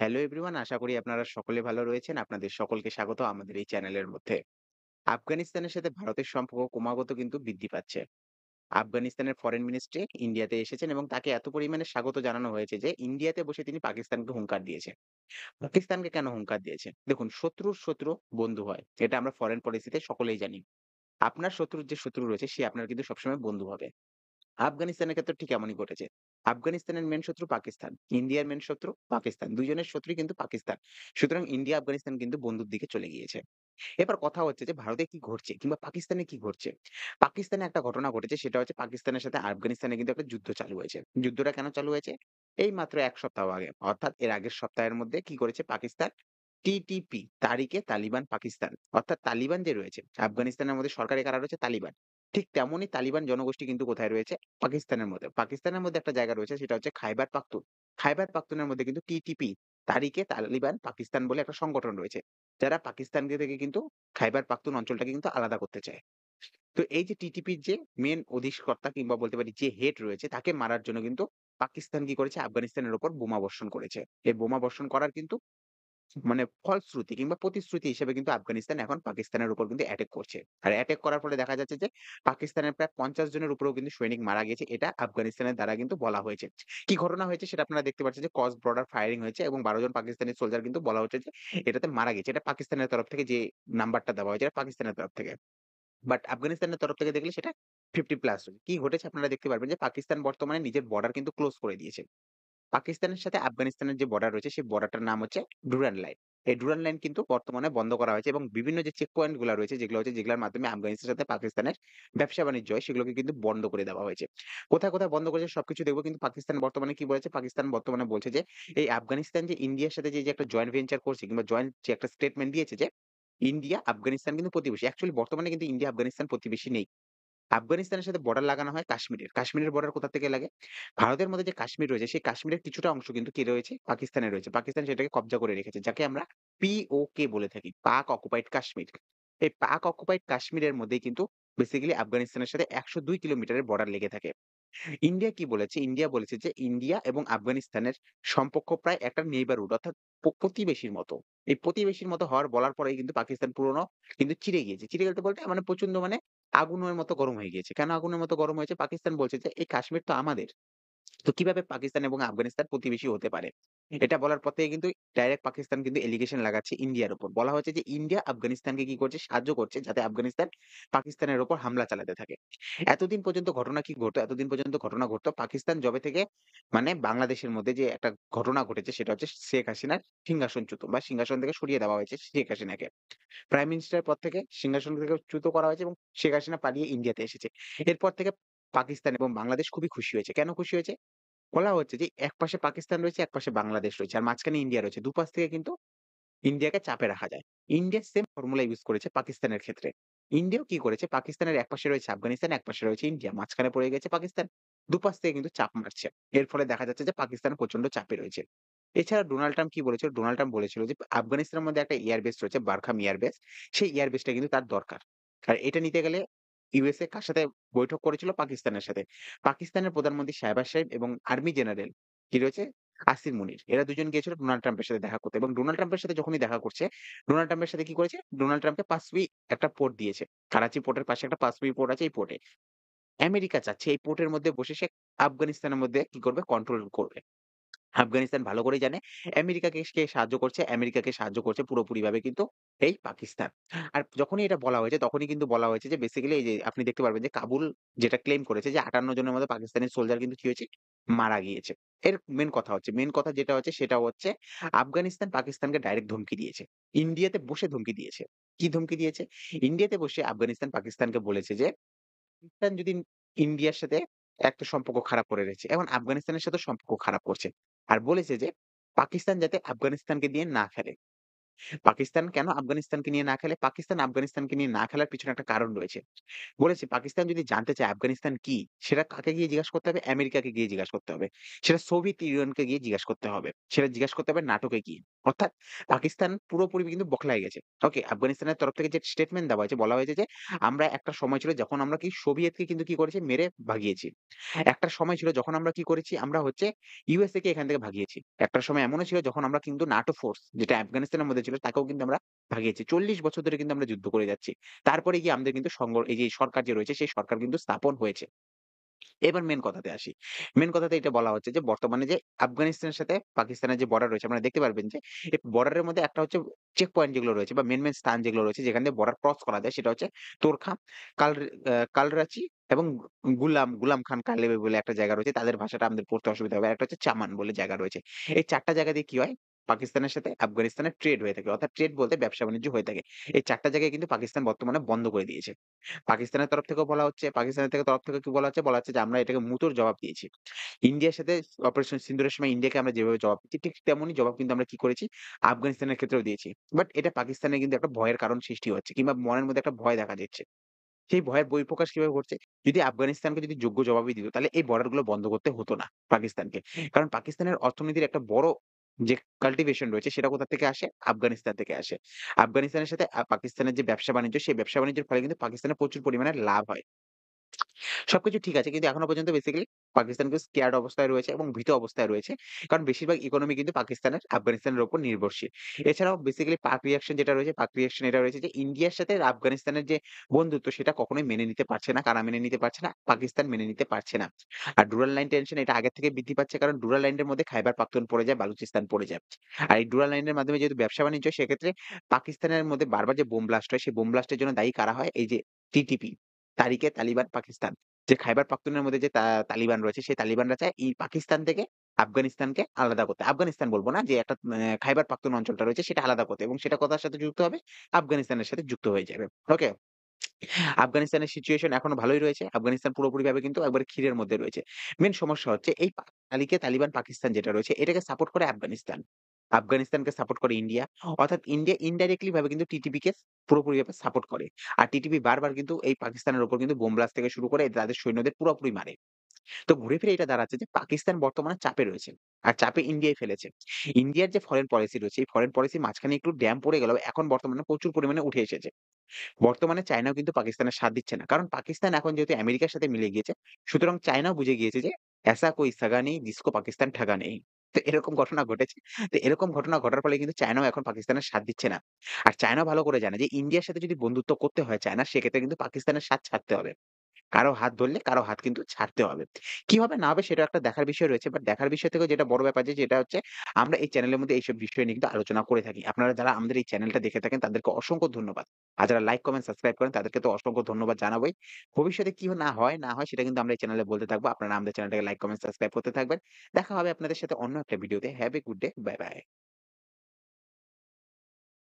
Hello everyone, আশা করি আপনারা সকলে ভালো রয়েছেন। আপনাদের সকলকে স্বাগত আমাদের এই চ্যানেলের মধ্যে। আফগানিস্তানের সাথে ভারতের সম্পর্ক ক্রমাগত কিন্তু বৃদ্ধি পাচ্ছে। আফগানিস্তানের ফরেন মিনিস্ট্রি ইন্ডিয়াতে এসেছেন এবং তাকে এত পরিমাণে স্বাগত জানানো হয়েছে যে ইন্ডিয়াতে বসে তিনি পাকিস্তানকে হুঙ্কার দিয়েছেন। পাকিস্তানকে কেন হুঙ্কার দিয়েছেন? দেখুন, শত্রুর শত্রু বন্ধু হয়। এটা আমরা ফরেন পলিসিতে সকলেই জানি। আপনার শত্রুর যে শত্রু রয়েছে সে আপনার কিন্তু সবসময় বন্ধু হবে। আফগানিস্তানের ক্ষেত্রে ঠিক এমনই ঘটেছে। আফগানিস্তানের মেইন শত্রু পাকিস্তান। ইন্ডিয়ার মেইন শত্রু পাকিস্তান। ২ জনের শত্রুই কিন্তু পাকিস্তান। সুতরাং ইন্ডিয়া আফগানিস্তান কিন্তু বন্ধুর দিকে চলে গিয়েছে। এবার কথা হচ্ছে যে ভারতে কি ঘটছে কিংবা পাকিস্তানে কি ঘটছে? পাকিস্তানে একটা ঘটনা ঘটেছে, সেটা হচ্ছে পাকিস্তানের সাথে আফগানিস্তানে কিন্তু একটা যুদ্ধ চালু হয়েছে। যুদ্ধটা কেন চালু হয়েছে? এই মাত্র ১ সপ্তাহ আগে। অর্থাৎ এর আগের সপ্তাহের মধ্যে কি করেছে পাকিস্তান? টিটিপি, তারিকে তালিবান পাকিস্তান। অর্থাৎ তালিবান যে রয়েছে, আফগানিস্তানের মধ্যে সরকারি কারা রয়েছে? তালিবান। ঠিক তেমনই তালিবান জনগোষ্ঠী কিন্তু কোথায় রয়েছে? পাকিস্তানের মধ্যে। পাকিস্তানের মধ্যে একটা জায়গা রয়েছে, সেটা হচ্ছে খাইবার পাখতুন। খাইবার পাখতুনের মধ্যে কিন্তু টিটিপি, তারিকে তালিবান পাকিস্তান বলে একটা সংগঠন রয়েছে। যারা পাকিস্তানকে থেকে কিন্তু খাইবার পাখতুন অঞ্চলটাকে কিন্তু আলাদা করতে চায়। তো এই যে টিটিপির যে মেইন অধিষ্কর্তা কিংবা বলতে পারি যে হেড রয়েছে, তাকে মারার জন্য কিন্তু পাকিস্তান কি করেছে? আফগানিস্তানের উপর বোমা বর্ষণ করেছে। এই বোমা বর্ষণ করার কিন্তু মানে ফলশ্রুতি কিংবা প্রতিশ্রুতি হিসেবে কিন্তু আফগানিস্তান এখন পাকিস্তানের উপর কিন্তু অ্যাটাক করছে। আর অ্যাটাক করার ফলে দেখা যাচ্ছে যে পাকিস্তানের প্রায় ৫০ জনের উপরেও কিন্তু সৈনিক মারা গিয়েছে। এটা আফগানিস্তানের দ্বারা কিন্তু বলা হয়েছে। কি ঘটনা হয়েছে সেটা আপনারা দেখতে পাচ্ছেন যে ক্রস বর্ডার ফায়ারিং হয়েছে এবং ১২ জন পাকিস্তানি সোলজার কিন্তু বলা হচ্ছে যে এটাতে মারা গেছে। এটা পাকিস্তানের তরফ থেকে যে নাম্বারটা দেওয়া হয়েছে এটা পাকিস্তানের তরফ থেকে। বাট আফগানিস্তানের তরফ থেকে দেখলে সেটা ৫০ প্লাস। কি ঘটেছে আপনারা দেখতে পারবেন যে পাকিস্তান বর্তমানে নিজের বর্ডার কিন্তু ক্লোজ করে দিয়েছে। পাকিস্তানের সাথে আফগানিস্তানের যে বর্ডার রয়েছে, সেই বর্ডারটার নাম হচ্ছে ডুরান্ড লাইন। এই ডুরান্ড লাইন কিন্তু বর্তমানে বন্ধ করা হয়েছে এবং বিভিন্ন যে চেক পয়েন্ট গুলা রয়েছে, যেগুলোর মাধ্যমে আফগানিস্তানের সাথে পাকিস্তানের ব্যবসা-বাণিজ্য হয়, সেগুলোকে কিন্তু বন্ধ করে দেওয়া হয়েছে। কোথায়, কোথায় বন্ধ করেছে সবকিছু দেখব, কিন্তু পাকিস্তান বর্তমানে কি বলেছে? পাকিস্তান বর্তমানে বলছে যে, এই আফগানিস্তান যে ইন্ডিয়ার সাথে যে একটা জয়েন্ট ভেঞ্চার করছে কিংবা জয়েন্ট যে একটা স্টেটমেন্ট দিয়েছে যে, ইন্ডিয়া, আফগানিস্তান কিন্তু প্রতিবেশী। অ্যাকচুয়ালি বর্তমানে কিন্তু ইন্ডিয়া, আফগানিস্তান প্রতিবেশী নেই। আফগানিস্তানের সাথে বর্ডার লাগানো হয় কাশ্মীরের। কাশ্মীরের বর্ডার কোথা থেকে লাগে? ভারতের মধ্যে যে কাশ্মীর রয়েছে, সেই কাশ্মীরের কিছুটা অংশ কিন্তু কি রয়েছে? পাকিস্তানে রয়েছে। পাকিস্তান সেটাকে কব্জা করে রেখেছে। যাকে আমরা পিওকে বলে থাকি। পাক অকুপাইড কাশ্মীর। এই পাক অকুপাইড কাশ্মীরের মধ্যেই কিন্তু বেসিক্যালি আফগানিস্তানের সাথে ১০২ কিলোমিটারের বর্ডার লেগে থাকে। ইন্ডিয়া কি বলেছে? ইন্ডিয়া বলেছে যে ইন্ডিয়া এবং আফগানিস্তানের সম্পর্ক প্রায় একটা নেইবারহুড, অর্থাৎ প্রতিবেশীর মতো। এই প্রতিবেশীর মতো হওয়ার বলার পরেই কিন্তু পাকিস্তান পুরনো কিন্তু চিড়ে গিয়েছে। চিড়ে গেলতে বলতে মানে প্রচন্ড মানে আগুনের মতো গরম হয়ে গিয়েছে। কেন আগুনের মতো গরম হয়েছে? পাকিস্তান বলছে যে এই কাশ্মীর তো আমাদের। তো কিভাবে পাকিস্তান এবং আফগানিস্তান প্রতিবেশী হতে পারে? এটা বলার পর থেকে কিন্তু ডাইরেক্ট পাকিস্তান কিন্তু অ্যালিগেশন লাগাচ্ছে ইন্ডিয়ার উপর। বলা হচ্ছে যে ইন্ডিয়া আফগানিস্তানকে কি করছে? সাহায্য করছে যাতে আফগানিস্তান পাকিস্তানের উপর হামলা চালাতে থাকে। এতদিন পর্যন্ত ঘটনা কি ঘটতো? এতদিন পর্যন্ত ঘটনা ঘটতো পাকিস্তান যবে থেকে মানে বাংলাদেশের মধ্যে যে একটা ঘটনা ঘটেছে, সেটা হচ্ছে শেখ হাসিনার সিংহাসনচ্যুত বা সিংহাসন থেকে সরিয়ে দেওয়া হয়েছে শেখ হাসিনাকে। প্রাইম মিনিস্টারের পদ থেকে সিংহাসন থেকে চ্যুত করা হয়েছে এবং শেখ হাসিনা পালিয়ে ইন্ডিয়াতে এসেছে। এরপর থেকে পাকিস্তান এবং বাংলাদেশ খুবই খুশি হয়েছে। কেন খুশি হয়েছে? বলা হচ্ছে যে একপাশে পাকিস্তান রয়েছে, একপাশে বাংলাদেশ রয়েছে। আর মাঝখানে ইন্ডিয়া রয়েছে। দুপাশ থেকে কিন্তু ইন্ডিয়াকে চাপে রাখা যায়। ইন্ডিয়া সেম ফর্মুলা ইউস করেছে পাকিস্তানের ক্ষেত্রে। ইন্ডিয়াও কি করেছে? পাকিস্তানের একপাশে রয়েছে আফগানিস্তান, একপাশে রয়েছে ইন্ডিয়া। মাঝখানে পড়ে গেছে পাকিস্তান। দুপাশ থেকে কিন্তু চাপ মারছে। এর ফলে দেখা যাচ্ছে যে পাকিস্তান প্রচন্ড চাপে রয়েছে। এছাড়া ডোনাল্ড ট্রাম্প কি বলেছিল? ডোনাল্ড ট্রাম্প বলেছিল যে আফগানিস্তানের মধ্যে একটা এয়ার বেস রয়েছে, বারখাম এয়ার বেস। সেই এয়ার বেসটা কিন্তু তার দরকার। আর এটা নিতে গেলে ইউএসএ কার সাথে বৈঠক করেছিল? পাকিস্তানের সাথে। পাকিস্তানের প্রধানমন্ত্রী শাহবাজ সাহেব এবং আর্মি জেনারেল কি রয়েছে? আসিম মুনির। এরা ২ জন গিয়েছিল ডোনাল্ড ট্রাম্পের সাথে দেখা করতে এবং ডোনাল্ড ট্রাম্পের সাথে যখনই দেখা করছে, ডোনাল্ড ট্রাম্পের সাথে কি করেছে? ডোনাল্ড ট্রাম্পকে পাঁচবি একটা পোর্ট দিয়েছে। করাচি পোর্টের পাশে একটা পাঁচবি পোর্ট আছে, এই পোর্টে। আমেরিকা চাচ্ছে এই পোর্টের মধ্যে বসে সে আফগানিস্তানের মধ্যে কি করবে? কন্ট্রোল করবে। আফগানিস্তান ভালো করেই জানে আমেরিকাকে কে সাহায্য করছে, আমেরিকাকে সাহায্য করছে পুরোপুরিভাবে কিন্তু এই পাকিস্তান। আর যখনই এটা বলা হয়েছে তখনই কিন্তু বলা হয়েছে যে বেসিক্যালি এই যে আপনি দেখতে পারবেন যে কাবুল যেটা ক্লেইম করেছে যে ৫৮ জনের মতো পাকিস্তানি সোলজার কিন্তু কি হয়েছে? মারা গিয়েছে। এর মেইন কথা যেটা হচ্ছে সেটা হচ্ছে আফগানিস্তান পাকিস্তানকে ডাইরেক্ট ধমকি দিয়েছে। ইন্ডিয়াতে বসে ধমকি দিয়েছে। কি ধমকি দিয়েছে? ইন্ডিয়াতে বসে আফগানিস্তান পাকিস্তানকে বলেছে যে পাকিস্তান যদি ইন্ডিয়ার সাথে একটা সম্পর্ক খারাপ করে রেখেছে। এখন আফগানিস্তানের সাথেও সম্পর্ক খারাপ করছে। আর বলেছে যে পাকিস্তান যাতে আফগানিস্তানকে দিয়ে না খেলে। পাকিস্তান কেন আফগানিস্তানকে নিয়ে না খেলে? পাকিস্তান আফগানিস্তানকে নিয়ে না খেলার পিছনে একটা কারণ রয়েছে। বলেছি পাকিস্তান যদি জানতে চায় আফগানিস্তান কি, সেটা কাকে গিয়ে জিজ্ঞাসা করতে হবে? আমেরিকাকে গিয়ে জিজ্ঞাসা করতে হবে। সেটা সোভিয়েত ইউনিয়নকে গিয়ে জিজ্ঞাসা করতে হবে। সেটা জিজ্ঞাসা করতে হবে নাটোকে গিয়ে। অর্থাৎ পাকিস্তান পুরোপুরি কিন্তু বখলায় গেছে। ওকে? আফগানিস্তানের তরফ থেকে যে স্টেটমেন্ট দেওয়া হয়েছে, বলা হয়েছে যে, আমরা একটা সময় ছিল যখন আমরা কি সোভিয়েতকে কিন্তু কি করেছি? মেরে ভাগিয়েছি। একটা সময় ছিল যখন আমরা কি করেছি? আমরা হচ্ছে ইউএসএ কে এখান থেকে ভাগিয়েছি। একটা সময় এমনও ছিল যখন আমরা কিন্তু নাটো ফোর্স যেটা আফগানিস্তানের মধ্যে ছিল তাকেও কিন্তু আমরা ভাগিয়েছি। ৪০ বছর ধরে কিন্তু আমরা যুদ্ধ করে যাচ্ছি। তারপরে গিয়ে আমাদের কিন্তু এই যে সরকার যে রয়েছে সেই সরকার কিন্তু স্থাপন হয়েছে। এবার মেইন কথাতে আসি। মেইন কথাতে এটা বলা হচ্ছে যে বর্তমানে যে আফগানিস্তানের সাথে পাকিস্তানের যে বর্ডার রয়েছে আপনারা দেখতে পারবেন যে এই বর্ডারের মধ্যে একটা হচ্ছে চেক পয়েন্ট যেগুলো রয়েছে বা মেইন স্থান যেগুলো রয়েছে যেখান দিয়ে বর্ডার ক্রস করা যায় সেটা হচ্ছে তোরখা, কালরাচি এবং গুলাম খান কালেবে বলে একটা জায়গা রয়েছে। তাদের ভাষাটা আমাদের পড়তে অসুবিধা হবে। আরেকটা হচ্ছে চামান বলে জায়গা রয়েছে। এই ৪ টা জায়গা দিয়ে কি হয়? পাকিস্তানের সাথে আফগানিস্তানের ট্রেড হয়ে থাকে। অর্থাৎ ট্রেড বলতে ব্যবসা-বাণিজ্য হয়ে থাকে। এই ৪ টা জায়গায় কিন্তু পাকিস্তান বর্তমানে বন্ধ করে দিয়েছে। পাকিস্তানের তরফ থেকে কি বলা হচ্ছে? বলা হচ্ছে যে আমরা এটাকে মুতোর জবাব দিয়েছি। ইন্ডিয়ার সাথে অপারেশন সিন্দুরের সময় ইন্ডিয়াকে আমরা যেভাবে জবাব দিচ্ছি, ঠিক তেমনই জবাব কিন্তু আমরা কি করেছি? আফগানিস্তানের ক্ষেত্রেও দিয়েছি। বাট এটা পাকিস্তানে কিন্তু একটা ভয়ের কারণ সৃষ্টি হচ্ছে কিংবা মনের মধ্যে একটা ভয় দেখা দিচ্ছে। সেই ভয়ের বহিঃপ্রকাশ কিভাবে ঘটছে? যদি আফগানিস্তানকে যদি যোগ্য জবাবই দিত, তাহলে এই বর্ডার গুলো বন্ধ করতে হতো না পাকিস্তানকে। কারণ পাকিস্তানের অর্থনীতির একটা বড় যে কাল্টিভেশন রয়েছে সেটা কোথা থেকে আসে? আফগানিস্তান থেকে আসে। আফগানিস্তানের সাথে পাকিস্তানের যে ব্যবসা-বাণিজ্য, সেই ব্যবসা-বাণিজ্যের ফলে কিন্তু পাকিস্তানের প্রচুর পরিমাণে লাভ হয়। সবকিছু ঠিক আছে। কিন্তু এখনো পর্যন্ত বেসিক্যালি পাকিস্তান কিন্তু স্কেয়ার্ড অবস্থায় রয়েছে এবং ভীত অবস্থায় রয়েছে। কারণ বেশিরভাগ ইকোনমি কিন্তু আফগানিস্তানের উপর নির্ভরশীল। এছাড়াও বেসিক্যালি পাক রিঅ্যাকশন যেটা রয়েছে, পাক রিঅ্যাকশন এটা রয়েছে যে ইন্ডিয়ার সাথে আফগানিস্তানের যে বন্ধুত্ব সেটা কখনোই মেনে নিতে পারছে না। কারা মেনে নিতে পারছে না? পাকিস্তান মেনে নিতে পারছে না। আর ডুরাল লাইন টেনশন এটা আগে থেকে বৃদ্ধি পাচ্ছে কারণ ডুরাল লাইনের মধ্যে খাইবার পাখতুন পড়ে যায়, বালুচিস্তান পড়ে যায়। আর এই ডুরাল লাইনের মাধ্যমে যেহেতু ব্যবসা-বাণিজ্য সেক্ষেত্রে পাকিস্তানের মধ্যে বারবার যে বোম ব্লাস্ট হয় সেই বোম ব্লাস্টের জন্য দায়ী কারা হয়? এই যে টিটিপি, তারিকে তালিবান পাকিস্তান। যে খাইবার পাখতুনের মধ্যে যে তালিবান রয়েছে, সেই তালিবানরা চায় এই পাকিস্তান থেকে আফগানিস্তানকে আলাদা করতে। আফগানিস্তান বলব না যে একটা খাইবার পাখতুন অঞ্চলটা রয়েছে সেটা আলাদা করতে এবং সেটা কোথার সাথে যুক্ত হবে? আফগানিস্তানের সাথে যুক্ত হয়ে যাবে। ওকে? আফগানিস্তানের সিচুয়েশন এখনো ভালোই রয়েছে। আফগানিস্তান পুরোপুরিভাবে কিন্তু একবারে ক্ষীরের মধ্যে রয়েছে। মেইন সমস্যা হচ্ছে এই তালিবান পাকিস্তান যেটা রয়েছে এটাকে সাপোর্ট করে আফগানিস্তান। আফগানিস্তানকে সাপোর্ট করে ইন্ডিয়া। অর্থাৎ ইন্ডিয়া ইনডাইরেক্টলি ভাবে কিন্তু টিটিপি কে পুরোপুরিভাবে সাপোর্ট করে। আর টিটিপি বারবার কিন্তু এই পাকিস্তানের উপর কিন্তু বোম ব্লাস্ট থেকে শুরু করে তাদের সৈন্যদের পুরোপুরি মারে। তো ঘুরে ফিরে এটা দাঁড়াচ্ছে যে পাকিস্তান বর্তমানে চাপে রয়েছে। আর চাপে ইন্ডিয়াই ফেলেছে। ইন্ডিয়ার যে ফরেন পলিসি রয়েছে এই ফরেন পলিসির মাঝখানে একটু ড্যাম পড়ে গেলেও এখন বর্তমানে প্রচুর পরিমাণে উঠে এসেছে। বর্তমানে চায়নাও কিন্তু পাকিস্তানের সাথ দিচ্ছে না। কারণ পাকিস্তান এখন যেহেতু আমেরিকার সাথে মিলে গিয়েছে, সুতরাং চায়নাও বুঝে গিয়েছে যে "ऐसा कोई सगा नहीं जिसको पाकिस्तान ठगा नहीं" তো এরকম ঘটনা ঘটেছে। তো এরকম ঘটনা ঘটার ফলে কিন্তু চায়নাও এখন পাকিস্তানের সাথ দিচ্ছে না। আর চায়নাও ভালো করে জানে যে ইন্ডিয়ার সাথে যদি বন্ধুত্ব করতে হয় চায়নার সেক্ষেত্রে কিন্তু পাকিস্তানের সাথ ছাড়তে হবে। কারো হাত ধরলে কারো হাত কিন্তু ছাড়তে হবে। কি হবে না হবে সেটা একটা দেখার বিষয় রয়েছে। বাট দেখার বিষয় থেকেও যেটা বড় ব্যাপার যে যেটা হচ্ছে আমরা এই চ্যানেলের মধ্যে এইসব বিষয় নিয়ে কিন্তু আলোচনা করে থাকি। আপনারা যারা আমাদের এই চ্যানেলটা দেখে থাকেন তাদেরকে অসংখ্য ধন্যবাদ। আর যারা লাইক, কমেন্ট, সাবস্ক্রাইব করেন তাদেরকে তো অসংখ্য ধন্যবাদ জানাবোই। ভবিষ্যতে কি না হয় সেটা কিন্তু আমরা এই চ্যানেলে বলতে থাকবো। আপনারা আমাদের চ্যানেলটাকে লাইক, কমেন্ট, সাবস্ক্রাইব করতে থাকবেন। দেখা হবে আপনাদের সাথে অন্য একটা ভিডিওতে। Have a good day. Bye, by.